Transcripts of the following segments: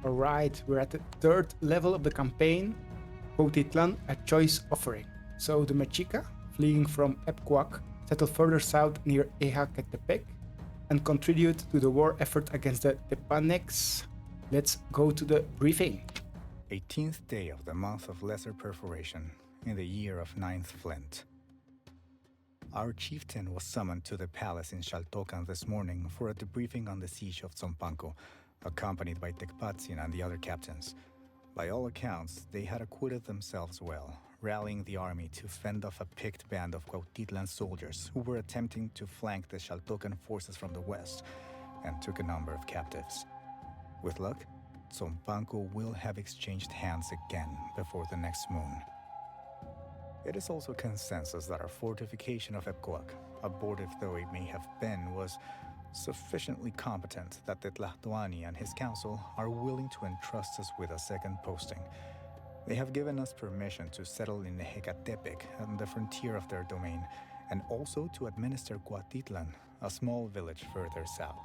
Alright, we're at the third level of the campaign, Coatitlan, a choice offering. So the Mexica, fleeing from Epcoac, settle further south near Ejacatepec and contribute to the war effort against the Tepanecs. Let's go to the briefing. 18th day of the month of Lesser Perforation, in the year of 9th Flint. Our chieftain was summoned to the palace in Xaltocan this morning for a debriefing on the siege of Tzompanco, accompanied by Tecpatzin and the other captains. By all accounts, they had acquitted themselves well, rallying the army to fend off a picked band of Coatitlan soldiers who were attempting to flank the Xaltocan forces from the west, and took a number of captives. With luck, Tzompanco will have exchanged hands again before the next moon. It is also consensus that our fortification of Epcoac, abortive though it may have been, was sufficiently competent that the Tlatoani and his council are willing to entrust us with a second posting. They have given us permission to settle in Ejacatepec on the frontier of their domain, and also to administer Coatitlan, a small village further south.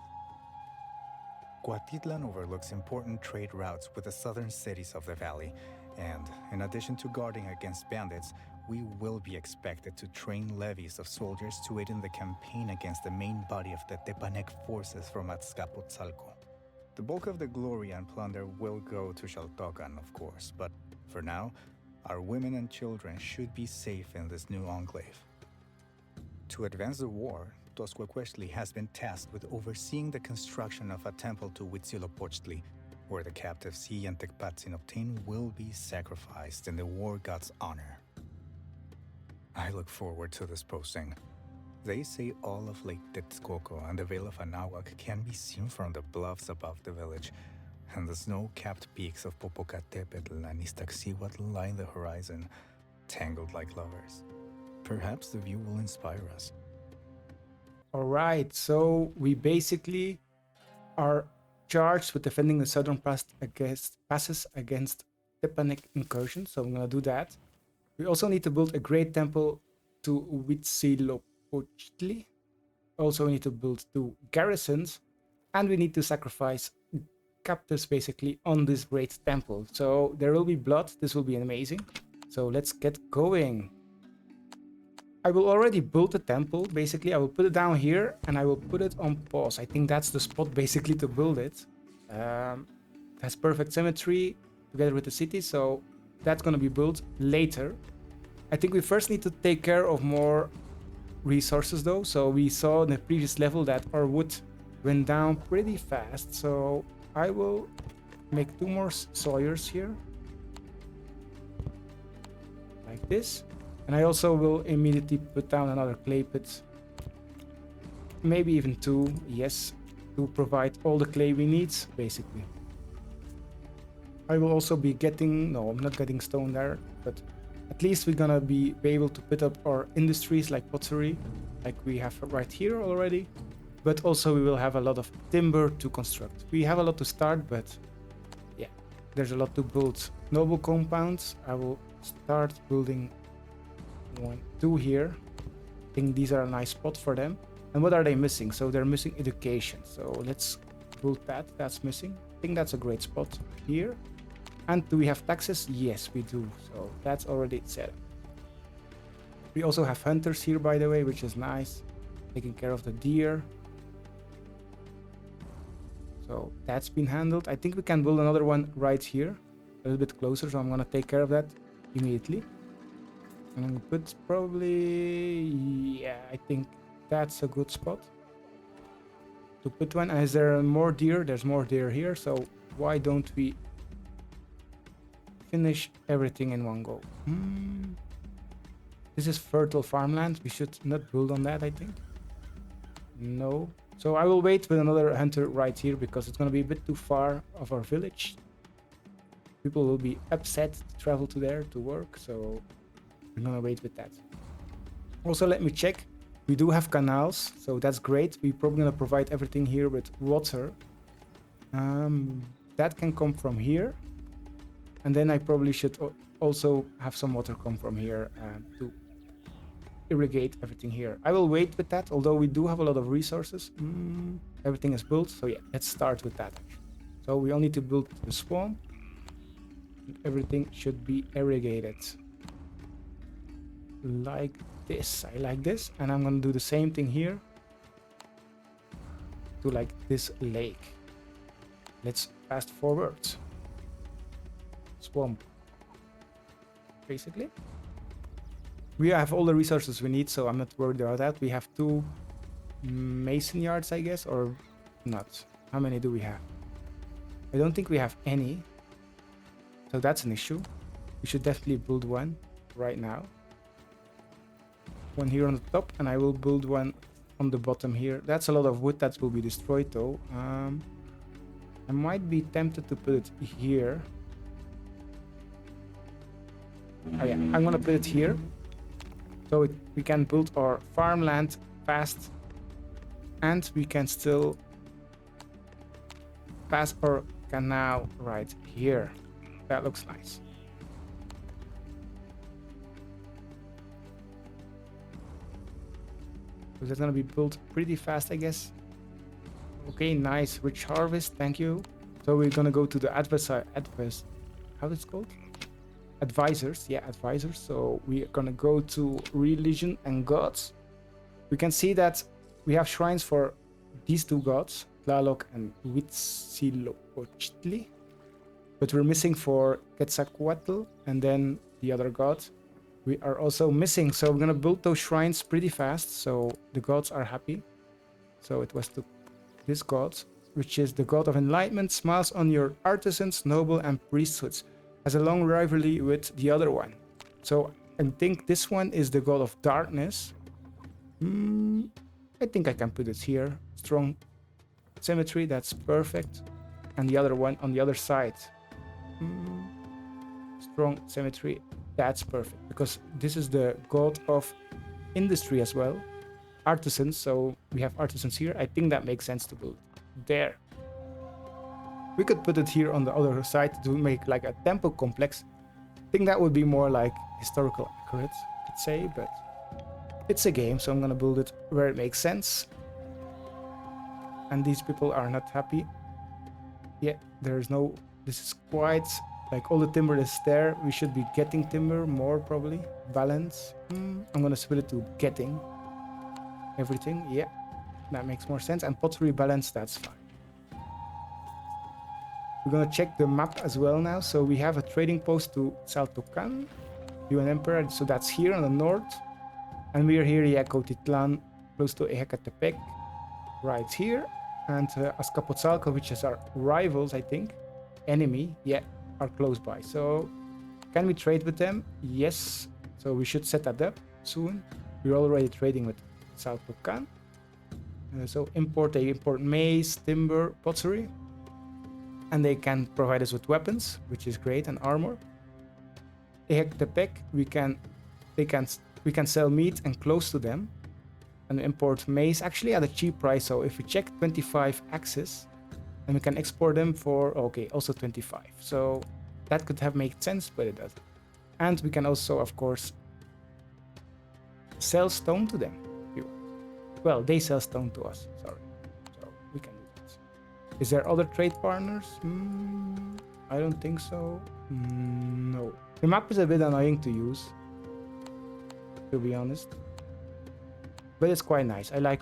Coatitlan overlooks important trade routes with the southern cities of the valley, and in addition to guarding against bandits, we will be expected to train levies of soldiers to aid in the campaign against the main body of the Tepanec forces from Azcapotzalco. The bulk of the glory and plunder will go to Xaltocan, of course, but for now, our women and children should be safe in this new enclave. To advance the war, Toscuecuechtli has been tasked with overseeing the construction of a temple to Huitzilopochtli, where the captives he and Tecpatzin obtain will be sacrificed in the war god's honor. I look forward to this posting. They say all of Lake Texcoco and the Vale of Anahuac can be seen from the bluffs above the village, and the snow-capped peaks of Popocatépetl and Iztaccíhuatl line the horizon, tangled like lovers. Perhaps the view will inspire us. Alright, so we basically are charged with defending the southern passes against Tepanec incursion, so I'm gonna do that. We also need to build a great temple to Huitzilopochtli. Also, we need to build 2 garrisons, and we need to sacrifice captives basically on this great temple. So there will be blood. This will be amazing. So let's get going. I will already build the temple. Basically, I will put it down here and I will put it on pause. I think that's the spot basically to build it. It has perfect symmetry together with the city, so that's going to be built later. I think we first need to take care of more resources though. So we saw in the previous level that our wood went down pretty fast. So I will make 2 more sawyers here. Like this. And I also will immediately put down another clay pit. Maybe even 2, yes, to provide all the clay we need, basically. I will also be getting, no, I'm not getting stone there, but at least we're gonna be able to put up our industries like pottery, like we have right here already. But also we will have a lot of timber to construct. We have a lot to start, but yeah, there's a lot to build. Noble compounds, I will start building 1, 2 here. I think these are a nice spot for them. And what are they missing? So they're missing education. So let's build that. That's missing. I think that's a great spot here. And do we have taxes? Yes, we do. So that's already set up. We also have hunters here, by the way, which is nice. Taking care of the deer. So that's been handled. I think we can build another one right here, a little bit closer. So I'm going to take care of that immediately. And I'm going to put probably, yeah, I think that's a good spot to put one. And is there more deer? There's more deer here. So why don't we finish everything in one go? This is fertile farmland. We should not build on that, I think. No. So I will wait with another hunter right here because it's going to be a bit too far of our village. People will be upset to travel to there to work. So I'm going to wait with that. Also, let me check. We do have canals, so that's great. We're probably going to provide everything here with water. That can come from here. And then I probably should also have some water come from here to irrigate everything here. I will wait with that, although we do have a lot of resources. Everything is built, so yeah, let's start with that. So we only need to build the swamp. Everything should be irrigated. Like this. I like this. And I'm gonna do the same thing here. To like this lake. Let's fast forward. Swamp. Basically. We have all the resources we need, so I'm not worried about that. We have 2 mason yards, I guess, or not. How many do we have? I don't think we have any. So that's an issue. We should definitely build one right now. One here on the top, and I will build one on the bottom here. That's a lot of wood that will be destroyed though. I might be tempted to put it here. Oh yeah, I'm gonna put it here. So we can build our farmland fast. And we can still pass our canal right here. That looks nice. So that's gonna be built pretty fast, I guess. Okay, nice. Rich harvest, thank you. So we're gonna go to the how it's called? Advisors, yeah, advisors. So we're gonna go to religion and gods. We can see that we have shrines for these 2 gods, Tlaloc and Huitzilopochtli. But we're missing for Quetzalcoatl and then the other god. We are also missing, so we're gonna build those shrines pretty fast, so the gods are happy. So it was to this god, which is the god of enlightenment, smiles on your artisans, noble and priesthoods, has a long rivalry with the other one. So I think this one is the god of darkness. I think I can put it here. Strong symmetry, that's perfect. And the other one on the other side. Strong symmetry, that's perfect. Because this is the god of industry as well. Artisans, so we have artisans here. I think that makes sense to build there. We could put it here on the other side to make like a temple complex. I think that would be more like historical accurate, I could say, but it's a game, so I'm gonna build it where it makes sense. And these people are not happy. Yeah, there's no... This is quite... Like all the timber is there. We should be getting timber more probably. Balance. I'm gonna split it to getting everything. Yeah, that makes more sense. And pottery balance, that's fine. We're gonna check the map as well now. So we have a trading post to Tlatoani, UN Emperor. So that's here on the north. And we are here, yeah, Coatitlan, close to Ecatepec, right here. And Azcapotzalco, which is our rivals, I think. Enemy, yeah, are close by. So can we trade with them? Yes. So we should set that up soon. We're already trading with Tlatoani. So they import maize, timber, pottery. And they can provide us with weapons, which is great, and armor. Ecatepec, we can sell meat and clothes to them and import maize actually at a cheap price. So if we check 25 axes, then we can export them for, okay, also 25. So that could have made sense, but it doesn't. And we can also, of course, sell stone to them. Well, they sell stone to us, sorry. So we can do that. Is there other trade partners? I don't think so. No. The map is a bit annoying to use, to be honest, but it's quite nice. I like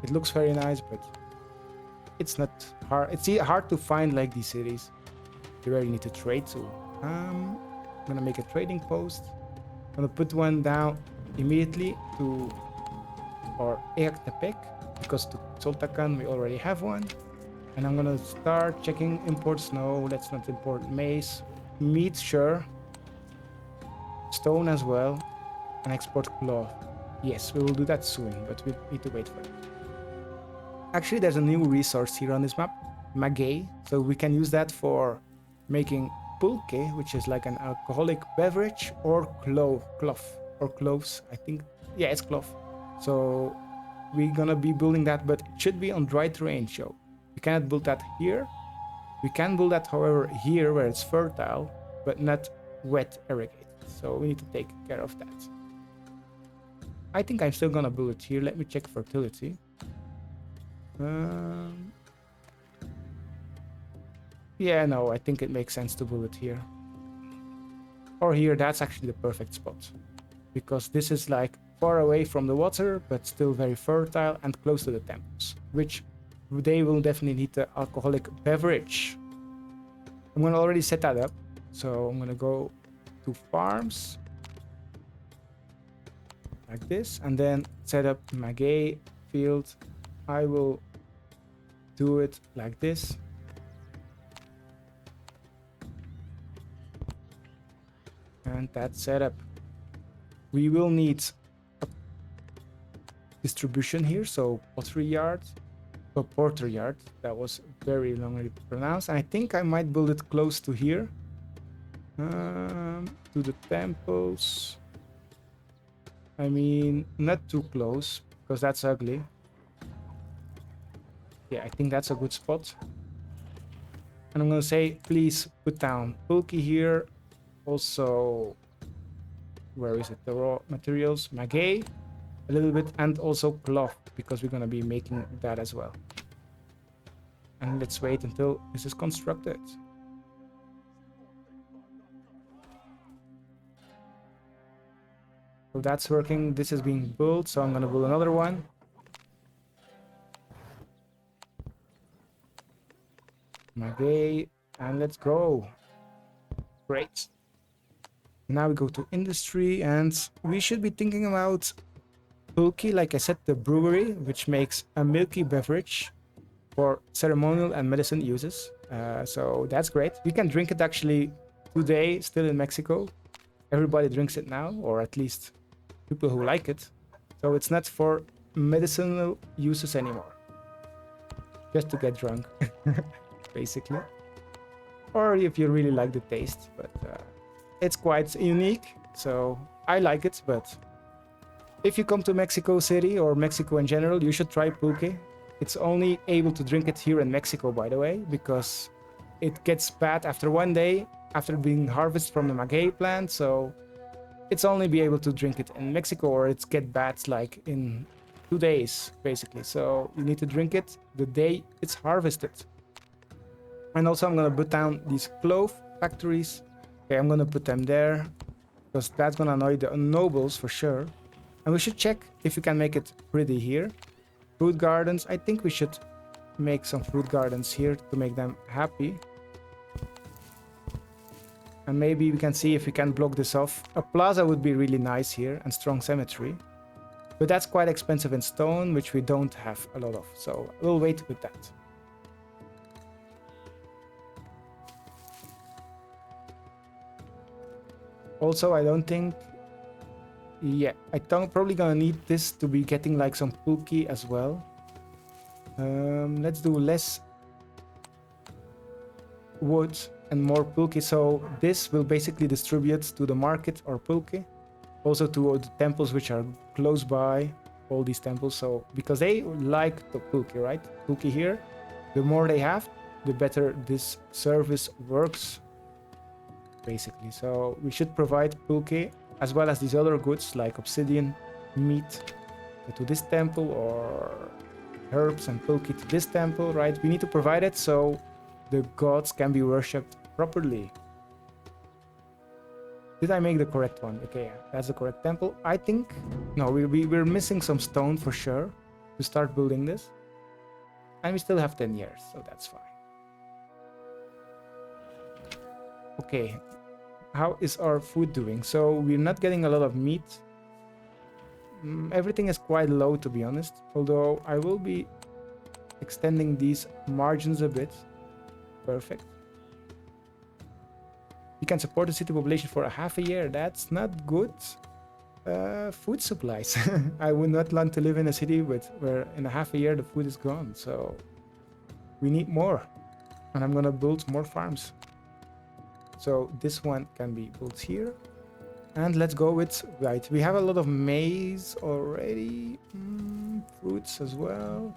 it. Looks very nice, but it's not hard. It's hard to find like these cities where you need to trade to. I'm gonna make a trading post. I'm gonna put one down immediately to our Ecatepec, because to Tzoltacan we already have one. And I'm gonna start checking imports. No, let's not import maize. Meat, sure. Stone as well. And export cloth. Yes, we will do that soon, but we need to wait for it. Actually, there's a new resource here on this map, maguey. So we can use that for making pulque, which is like an alcoholic beverage, or cloth, or cloves, I think. Yeah, it's cloth. So we're gonna be building that, but it should be on dry terrain, so we cannot build that here. We can build that, however, here where it's fertile, but not wet irrigated. So we need to take care of that. I think I'm still gonna build it here. Let me check fertility. Yeah, no, I think it makes sense to build it here. Or here, that's actually the perfect spot. Because this is like far away from the water, but still very fertile and close to the temples, which they will definitely need the alcoholic beverage. I'm gonna already set that up. So I'm gonna go to farms like this and then set up my gay field. I will do it like this. And that's set up. We will need a distribution here, so pottery yard, or porter yard. That was very longly pronounced. I think I might build it close to here, to the temples. I mean, not too close because that's ugly. Yeah, I think that's a good spot. And I'm gonna say, please put down bulky here. Also, where is it? The raw materials, maguey, a little bit, and also cloth, because we're gonna be making that as well. And let's wait until this is constructed. So that's working. This is being built, so I'm gonna build another one. Maguey, and let's go. Great. Now we go to industry, and we should be thinking about bulky, like I said, the brewery, which makes a milky beverage for ceremonial and medicine uses. So that's great. We can drink it actually today, still in Mexico. Everybody drinks it now, or at least people who like it. So it's not for medicinal uses anymore. Just to get drunk, basically. Or if you really like the taste, but it's quite unique. So I like it, but if you come to Mexico City or Mexico in general, you should try pulque. It's only able to drink it here in Mexico, by the way, because it gets bad after one day after being harvested from the maguey plant. So it's only be able to drink it in Mexico, or it's get bad like in 2 days, basically. So you need to drink it the day it's harvested. And also I'm gonna put down these clove factories. Okay, I'm gonna put them there because that's gonna annoy the nobles for sure. And we should check if we can make it pretty here. Fruit gardens. I think we should make some fruit gardens here to make them happy. And maybe we can see if we can block this off. A plaza would be really nice here and strong cemetery. But that's quite expensive in stone, which we don't have a lot of. So we'll wait with that. Also, I don't think... Yeah, I don't probably gonna need this to be getting like some pulque as well. Let's do less wood and more pulque. So this will basically distribute to the market or pulque. Also to the temples which are close by, all these temples. So because they like the pulque, right? Pulque here. The more they have, the better this service works, basically. So we should provide pulque as well as these other goods like obsidian, meat to this temple, or herbs and pulque to this temple, right? We need to provide it so the gods can be worshipped properly. Did I make the correct one? Okay, yeah, that's the correct temple. I think... No, we're missing some stone for sure to start building this. And we still have 10 years, so that's fine. Okay, how is our food doing? So we're not getting a lot of meat. Everything is quite low, to be honest. Although I will be extending these margins a bit. Perfect. You can support the city population for a half a year. That's not good. Food supplies. I would not want to live in a city where in a half a year the food is gone. So we need more. And I'm gonna build more farms. So this one can be built here. And let's go with... Right, we have a lot of maize already. Fruits as well.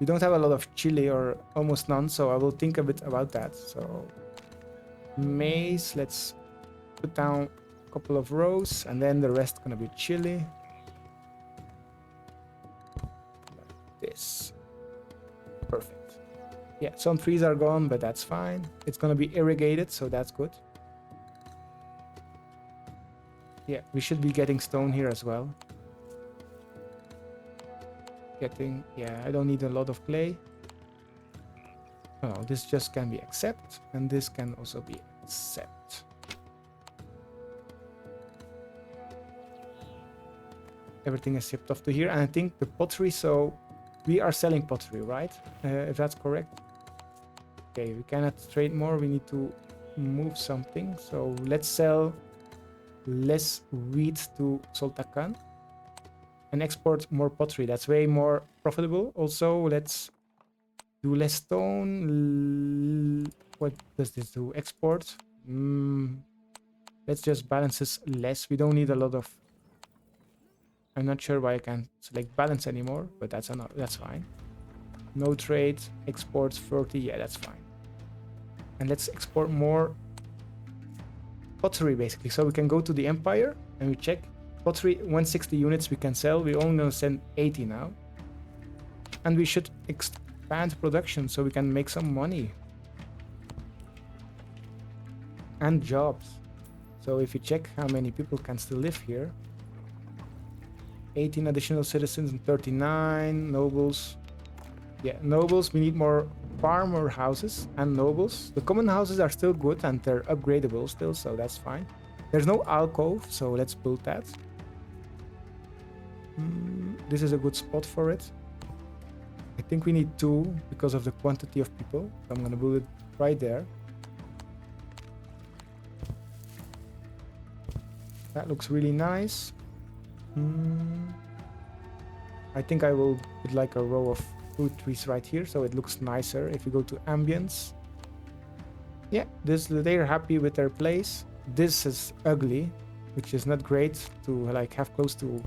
We don't have a lot of chili, or almost none, so I will think a bit about that. So maize, let's put down a couple of rows, and then the rest gonna be chili. Like this. Perfect. Yeah, some trees are gone, but that's fine. It's gonna be irrigated, so that's good. Yeah, we should be getting stone here as well. Yeah, I don't need a lot of clay. Oh, this just can be accept, and this can also be accept. Everything is shipped off to here, and I think the pottery, so we are selling pottery, right? If that's correct. Okay, we cannot trade more, we need to move something. So let's sell less wheat to Soltakan and export more pottery. That's way more profitable. Also, let's do less stone. What does this do? Export. Let's just balance this less. We don't need a lot of... I'm not sure why I can't select balance anymore, but that's fine. No trade. Exports 30. Yeah, that's fine. And let's export more pottery, basically. So we can go to the Empire and we check pottery. 160 units we can sell. We're only going to send 80 now. And we should expand production so we can make some money. And jobs. So if you check how many people can still live here. 18 additional citizens and 39 nobles. Yeah, nobles, we need more farmer houses and nobles. The common houses are still good and they're upgradable still, so that's fine. There's no alcove, so let's build that. This is a good spot for it. I think we need 2 because of the quantity of people. So I'm gonna build it right there. That looks really nice. I think I will put like a row of fruit trees right here so it looks nicer. If you go to ambience, yeah, they're happy with their place. This is ugly, which is not great to like have close to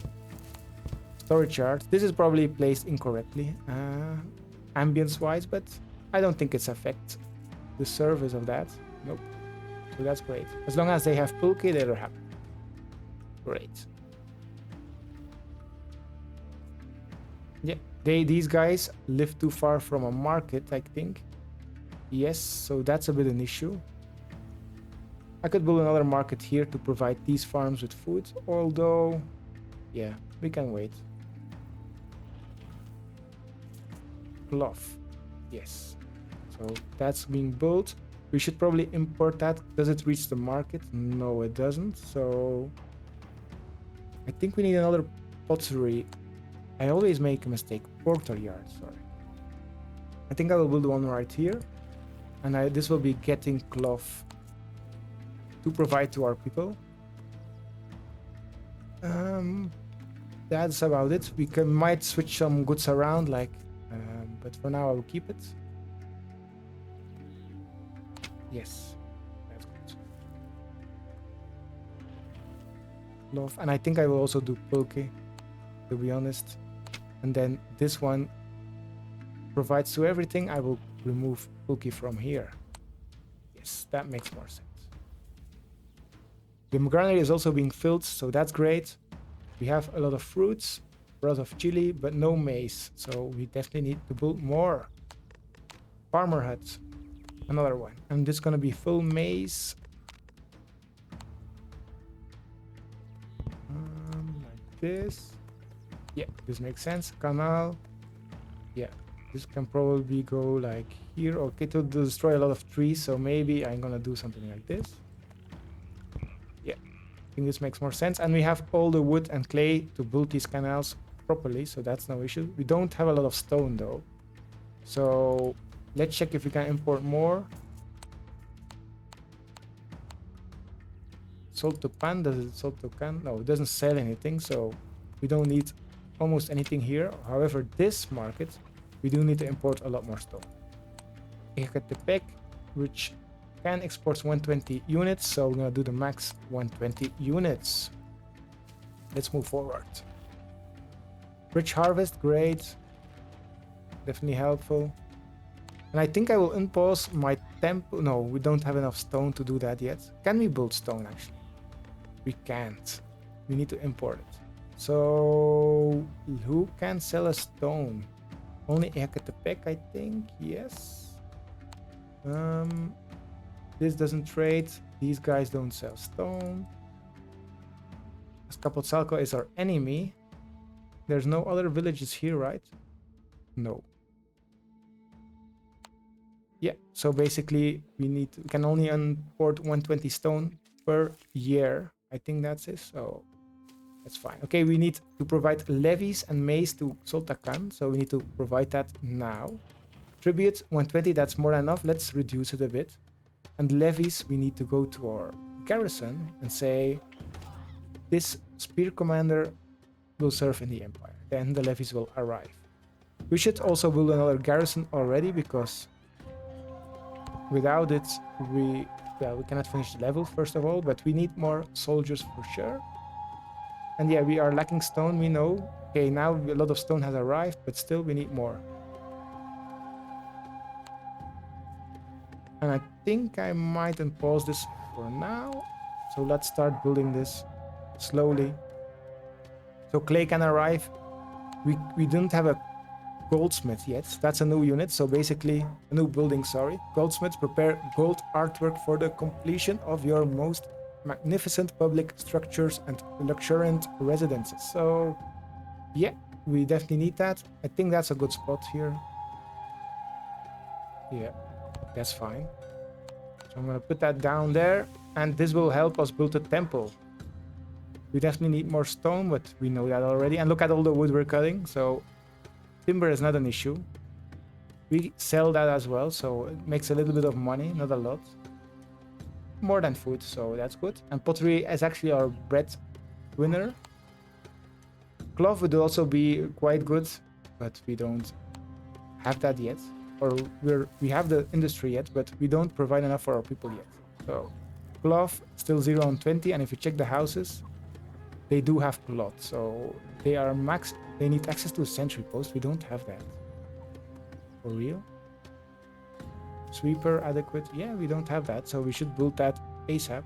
storage yard. This is probably placed incorrectly ambience wise, but I don't think it's affect the service of that. Nope. So that's great. As long as they have pulque, they're happy. Great. Yeah, these guys live too far from a market, I think. Yes, so that's a bit an issue. I could build another market here to provide these farms with food, although, yeah, we can wait. Cloth, yes. So that's being built. We should probably import that. Does it reach the market? No, it doesn't. So I think we need another pottery. I always make a mistake. Porter yard, sorry. I think I will build one right here. And this will be getting cloth to provide to our people. That's about it. We might switch some goods around, but for now I will keep it. Yes, that's good. Cloth, and I think I will also do pulque, to be honest. And then this one provides to everything. I will remove pulque from here. Yes, that makes more sense. The granary is also being filled, so that's great. We have a lot of fruits, a lot of chili, but no maize. So we definitely need to build more farmer huts. Another one. And this is gonna be full maize. Like this. Yeah, this makes sense. Canal. Yeah, this can probably go like here. Okay, to destroy a lot of trees, so maybe I'm gonna do something like this. Yeah, I think this makes more sense. And we have all the wood and clay to build these canals properly, so that's no issue. We don't have a lot of stone though. So let's check if we can import more. Sold to pan, does it sold to can? No, it doesn't sell anything, so we don't need almost anything here. However, this market, we do need to import a lot more stone. Ecatepec, which can export 120 units, so we're gonna do the max 120 units. Let's move forward. Rich harvest, great. Definitely helpful. And I think I will unpause my temple. No, we don't have enough stone to do that yet. Can we build stone actually? We can't. We need to import it. So who can sell a stone? Only Ecatepec, I think. Yes. This doesn't trade. These guys don't sell stone. Azcapotzalco is our enemy. There's no other villages here, right? No. Yeah, so basically we can only import 120 stone per year. I think that's it, so that's fine. Okay, we need to provide levies and maize to Sultakan, so we need to provide that now. Tribute 120, that's more than enough. Let's reduce it a bit. And levies, we need to go to our garrison and say this spear commander will serve in the empire. Then the levies will arrive. We should also build another garrison already, because without it we cannot finish the level first of all, but we need more soldiers for sure. And yeah, we are lacking stone, we know. Okay, now a lot of stone has arrived, but still we need more. And I think I might pause this for now. So let's start building this slowly. So clay can arrive. We didn't have a goldsmith yet. That's a new unit. So basically a new building, sorry. Goldsmiths prepare gold artwork for the completion of your most magnificent public structures and luxuriant residences. So yeah, we definitely need that. I think that's a good spot here. Yeah, that's fine. So I'm gonna put that down there, and this will help us build a temple. We definitely need more stone, but we know that already. And look at all the wood we're cutting, so timber is not an issue. We sell that as well, so it makes a little bit of money, not a lot. More than food, so that's good. And pottery is actually our bread winner. Cloth would also be quite good, but we don't have that yet. Or we have the industry yet, but we don't provide enough for our people yet. So cloth still 0 on 20, and if you check the houses, they do have cloth, so they are max. They need access to a sentry post. We don't have that. For real? Sweeper adequate? Yeah, we don't have that, so we should build that ASAP.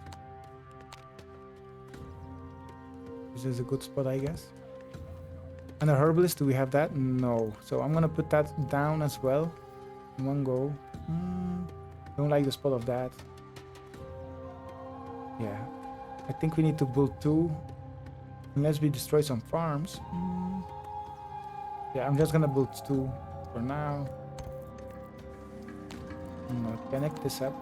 This is a good spot, I guess. And a herbalist, do we have that? No. So I'm gonna put that down as well. In one go. Don't like the spot of that. Yeah. I think we need to build 2. Unless we destroy some farms. Yeah, I'm just gonna build 2 for now. I'm gonna connect this up.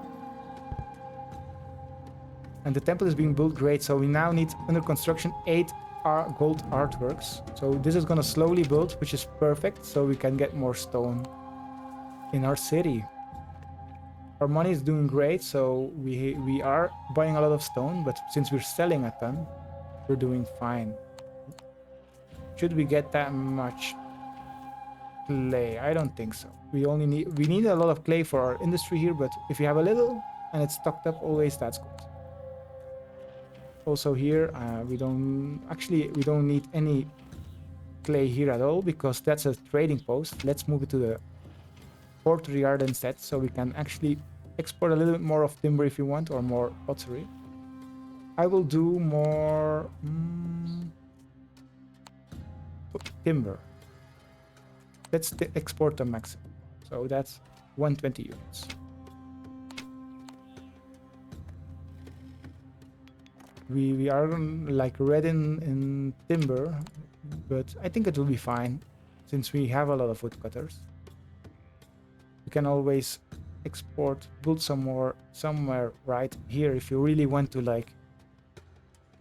And the temple is being built great, so we now need under construction 8 gold artworks. So this is gonna slowly build, which is perfect, so we can get more stone in our city. Our money is doing great, so we are buying a lot of stone, but since we're selling a ton, we're doing fine. Should we get that much clay? I don't think so. We need a lot of clay for our industry here, but if you have a little and it's stocked up always, that's good. Also here, we don't need any clay here at all, because that's a trading post. Let's move it to the port yard instead, so we can actually export a little bit more of timber if you want, or more pottery. I will do more timber. Let's export the maximum. So that's 120 units. We are like red in timber, but I think it will be fine since we have a lot of woodcutters. You can always export, build some more somewhere right here if you really want to like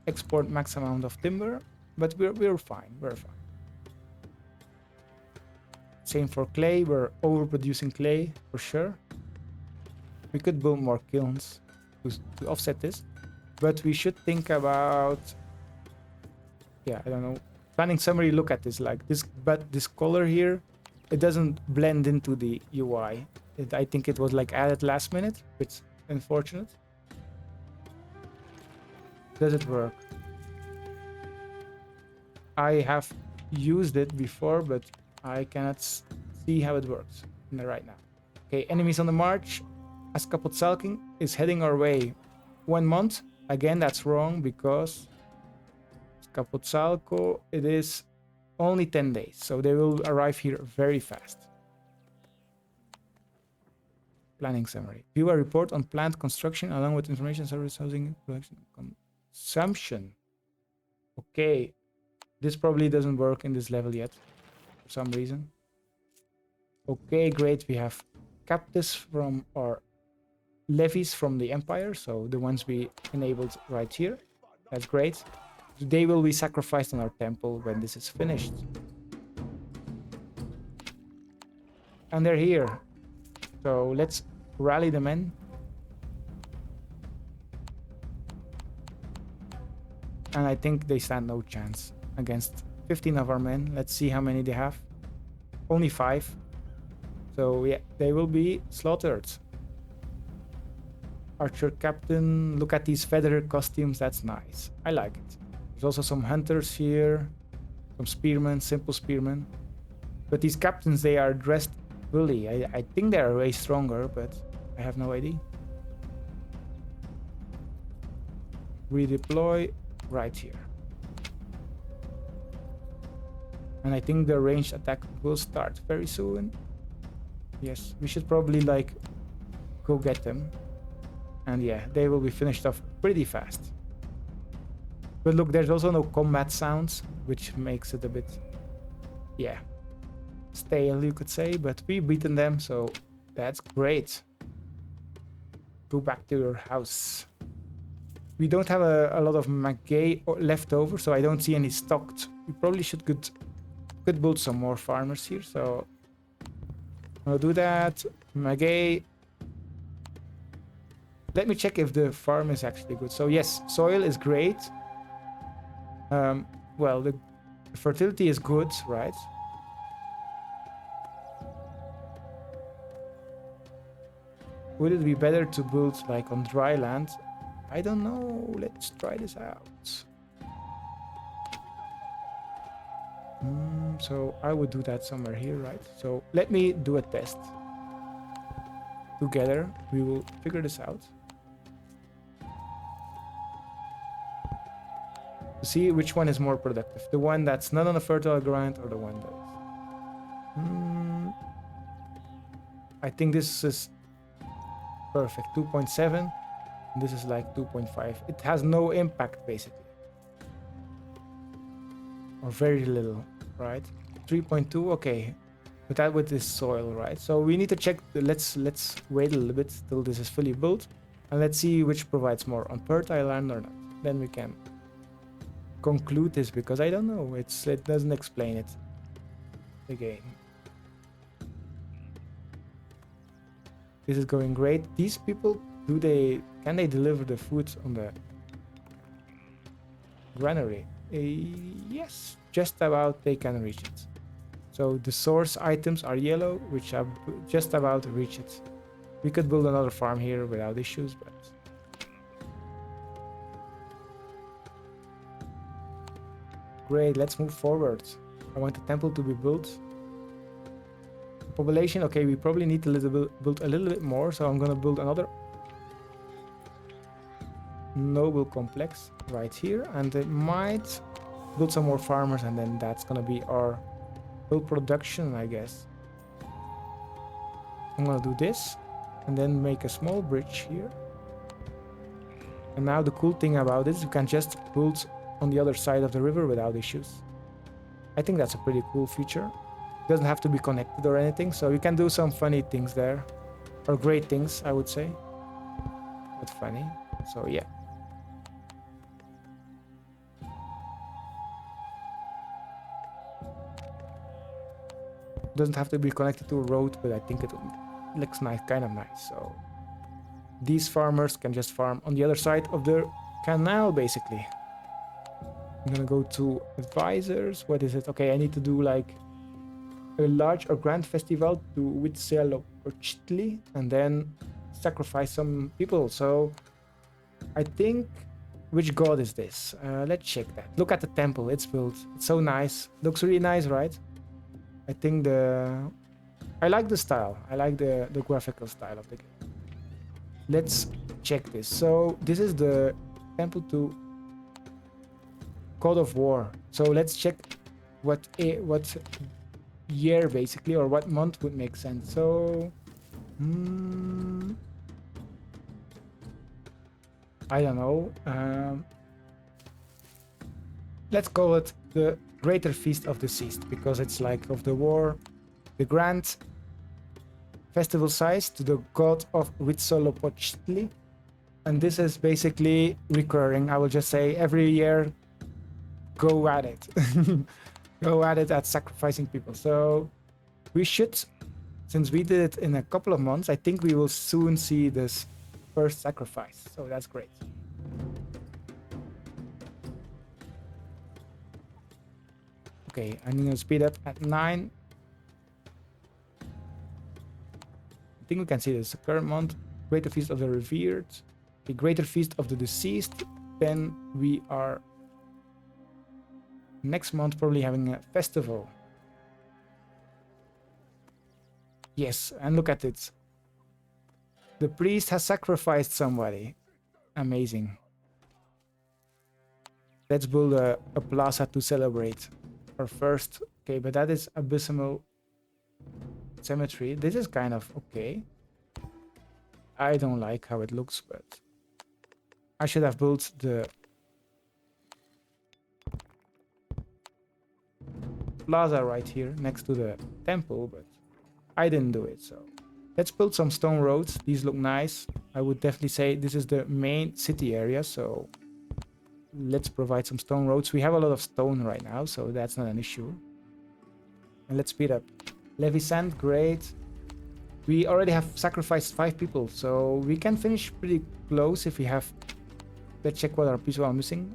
export max amount of timber, but we're fine. We're fine. Same for clay. We're overproducing clay for sure. We could build more kilns to offset this, but we should think about, yeah, I don't know, planning summary. Look at this, like this, but this color here, it doesn't blend into the UI. I think it was like added last minute, which is unfortunate. Does it work? I have used it before, but I cannot see how it works right now. Okay, enemies on the march. Azcapotzalco is heading our way. 1 month. Again, that's wrong, because Azcapotzalco, it is only 10 days, so they will arrive here very fast. Planning summary. View a report on plant construction along with information, service, housing, production, consumption. Okay, this probably doesn't work in this level yet for some reason. Okay, great. We have captives from our levies from the empire, so the ones we enabled right here. That's great. They will be sacrificed on our temple when this is finished. And they're here. So let's rally the men. And I think they stand no chance against 15 of our men. Let's see how many they have. Only 5. So yeah, they will be slaughtered. Archer captain, look at these feather costumes, that's nice. I like it. There's also some hunters here, some spearmen, simple spearmen. But these captains, they are dressed fully. I think they are way stronger, but I have no idea. Redeploy right here. And I think the ranged attack will start very soon. Yes, we should probably like go get them. And yeah, they will be finished off pretty fast. But look, there's also no combat sounds, which makes it a bit, yeah, stale, you could say. But we've beaten them, so that's great. Go back to your house. We don't have a lot of Magay left over, so I don't see any stocked. We probably could build some more farmers here, so I'll do that. Magay. Let me check if the farm is actually good. So yes, soil is great. Well, the fertility is good, right? Would it be better to build like on dry land? I don't know. Let's try this out. So I would do that somewhere here, right? So let me do a test. Together, we will figure this out. To see which one is more productive. The one that's not on a fertile ground or the one that is. I think this is perfect. 2.7. This is like 2.5. It has no impact basically. Or very little, right? 3.2, okay. But that with this soil, right? So we need to check. Let's wait a little bit till this is fully built. And let's see which provides more on fertile land or not. Then we can conclude this, because I don't know. It doesn't explain it again. This is going great. These people, can they deliver the food on the granary? Yes, just about they can reach it. So the source items are yellow, which have just about reached it. We could build another farm here without issues, but great, let's move forward. I want the temple to be built. Population, okay, we probably need to build a little bit more, so I'm gonna build another noble complex right here, and it might build some more farmers, and then that's gonna be our build production, I guess. I'm gonna do this, and then make a small bridge here. And now the cool thing about this, you can just build on the other side of the river without issues. I think that's a pretty cool feature. It doesn't have to be connected or anything, so you can do some funny things there. Or great things, I would say. But funny. So yeah. Doesn't have to be connected to a road, but I think it looks nice, kind of nice. So these farmers can just farm on the other side of the canal, basically. I'm gonna go to advisors. What is it? Okay, I need to do like a large or grand festival to Huitzilopochtli or Chitli, and then sacrifice some people. So I think, which god is this? Let's check that. Look at the temple. It's built. It's so nice. Looks really nice, right? I think I like the style. I like the graphical style of the game. Let's check this. So this is the temple to God of War. So let's check what year basically, or what month would make sense. So I don't know. Let's call it the Greater Feast of the Deceased, because it's like of the war, the grand festival size to the god of Huitzilopochtli. And this is basically recurring. I will just say every year, go at it. Go at it at sacrificing people. So we should, since we did it in a couple of months, I think we will soon see this first sacrifice. So that's great. Okay, I'm gonna speed up at 9. I think we can see this current month. Greater Feast of the Revered. The Greater Feast of the Deceased. Then we are next month probably having a festival. Yes, and look at it. The priest has sacrificed somebody. Amazing. Let's build a plaza to celebrate our first. Okay, but that is Abysmal Cemetery. This is kind of okay. I don't like how it looks, but I should have built the plaza right here next to the temple, but I didn't do it. So let's build some stone roads. These look nice. I would definitely say this is the main city area, so let's provide some stone roads. We have a lot of stone right now, so that's not an issue. And let's speed up. Levy sand, great. We already have sacrificed 5 people, so we can finish pretty close if we have. Let's check what our people are missing.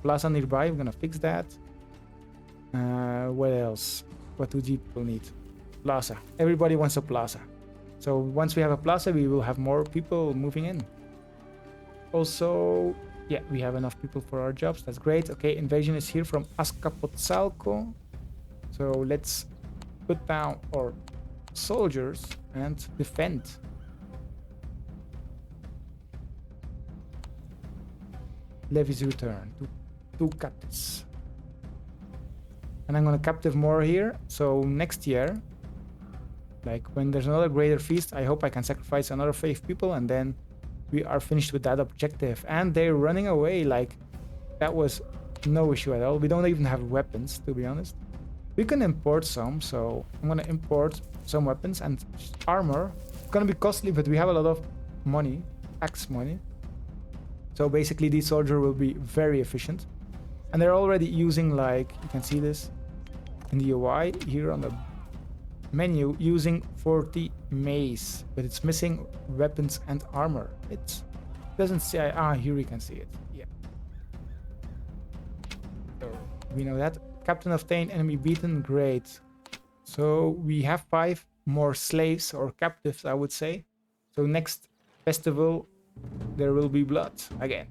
Plaza nearby, we're gonna fix that. What else? What do people need? Plaza. Everybody wants a plaza. So once we have a plaza, we will have more people moving in. Also, yeah, we have enough people for our jobs. That's great. Okay, invasion is here from Azcapotzalco. So let's put down our soldiers and defend. Levies return to captives. And I'm gonna captive more here. So next year, like when there's another greater feast, I hope I can sacrifice another 5 people, and then we are finished with that objective. And they're running away. Like that was no issue at all. We don't even have weapons, to be honest. We can import some, so I'm gonna import some weapons and armor. It's gonna be costly, but we have a lot of money, tax money. So basically these soldiers will be very efficient. And they're already using, like, you can see this in the UI here on the menu, using 40 mace, but it's missing weapons and armor. It doesn't say, here we can see it, yeah. So we know that. Captain obtained, enemy beaten, great. So we have 5 more slaves or captives, I would say. So next festival, there will be blood again.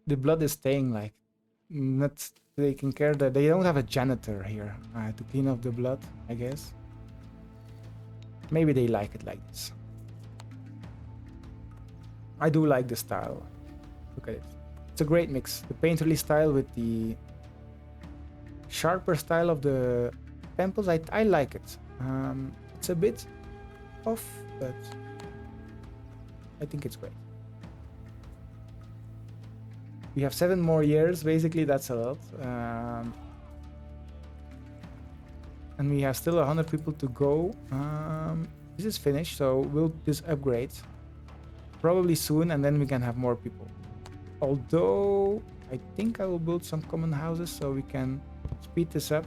The blood is staying, like, not taking care that they don't have a janitor here to clean up the blood, I guess. Maybe they like it like this. I do like the style. Look at it. It's a great mix. The painterly style with the sharper style of the temples. I like it. It's a bit off, but I think it's great. We have 7 more years, basically. That's a lot. And we have still 100 people to go. This is finished, so we'll just upgrade probably soon, and then we can have more people. Although I think I will build some common houses so we can speed this up.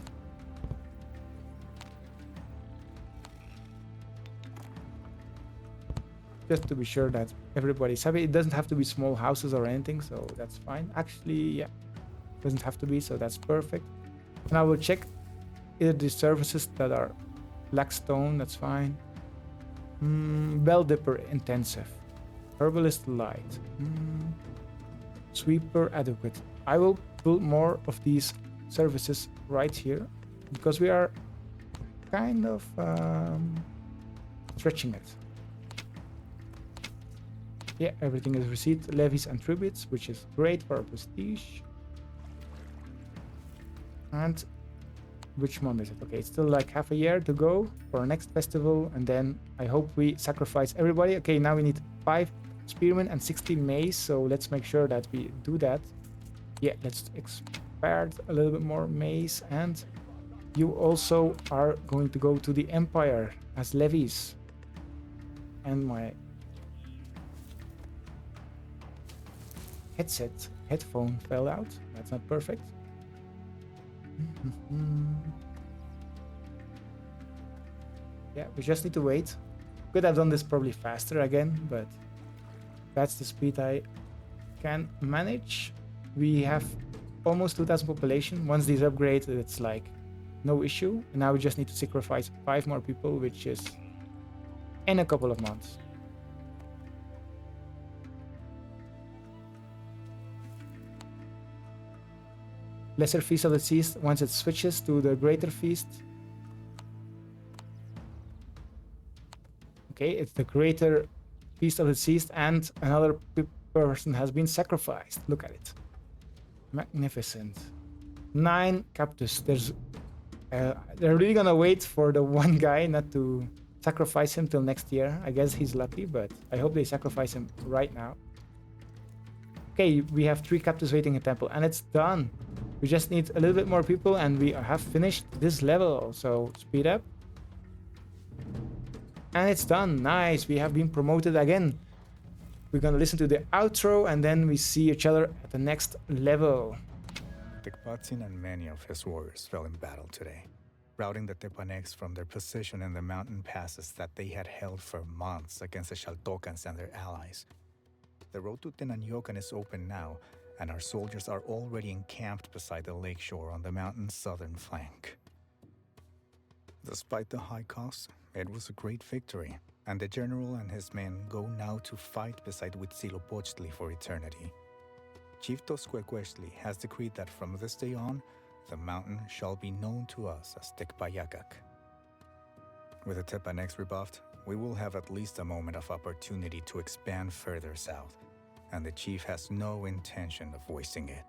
Just to be sure that everybody's happy. It doesn't have to be small houses or anything, so that's fine. Actually, yeah, it doesn't have to be, so that's perfect. And I will check either the services that are black stone, that's fine. Bell dipper intensive. Herbalist light. Sweeper adequate. I will build more of these services right here because we are kind of stretching it. Yeah, everything is received. Levies and tributes, which is great for our prestige. And which month is it? Okay, it's still like half a year to go for our next festival, and then I hope we sacrifice everybody. Okay, now we need 5 spearmen and 60 mace, so let's make sure that we do that. Yeah, let's expand a little bit more mace, and you also are going to go to the Empire as levies. And my headphone fell out. That's not perfect. Yeah, we just need to wait. Could have done this probably faster again, but that's the speed I can manage. We have almost 2,000 population. Once these upgrade, it's like no issue. And now we just need to sacrifice 5 more people, which is in a couple of months. Lesser Feast of the Seas, once it switches to the Greater Feast. Okay, it's the Greater Feast of the Seas, and another person has been sacrificed. Look at it. Magnificent. 9 Cactus. They're really gonna wait for the one guy not to sacrifice him till next year. I guess he's lucky, but I hope they sacrifice him right now. Okay, we have 3 Cactus waiting in temple, and it's done. We just need a little bit more people, and we have finished this level. So speed up. And it's done. Nice. We have been promoted again. We're gonna listen to the outro, and then we see each other at the next level. Tecpatzin and many of his warriors fell in battle today, routing the Tepanecs from their position in the mountain passes that they had held for months against the Xaltocans and their allies. The road to Tenanyocan is open now, and our soldiers are already encamped beside the lakeshore on the mountain's southern flank. Despite the high cost, it was a great victory, and the general and his men go now to fight beside Huitzilopochtli for eternity. Chief Toscuecuechtli has decreed that from this day on, the mountain shall be known to us as Tecpayacac. With the Tepanecs rebuffed, we will have at least a moment of opportunity to expand further south, and the chief has no intention of wasting it.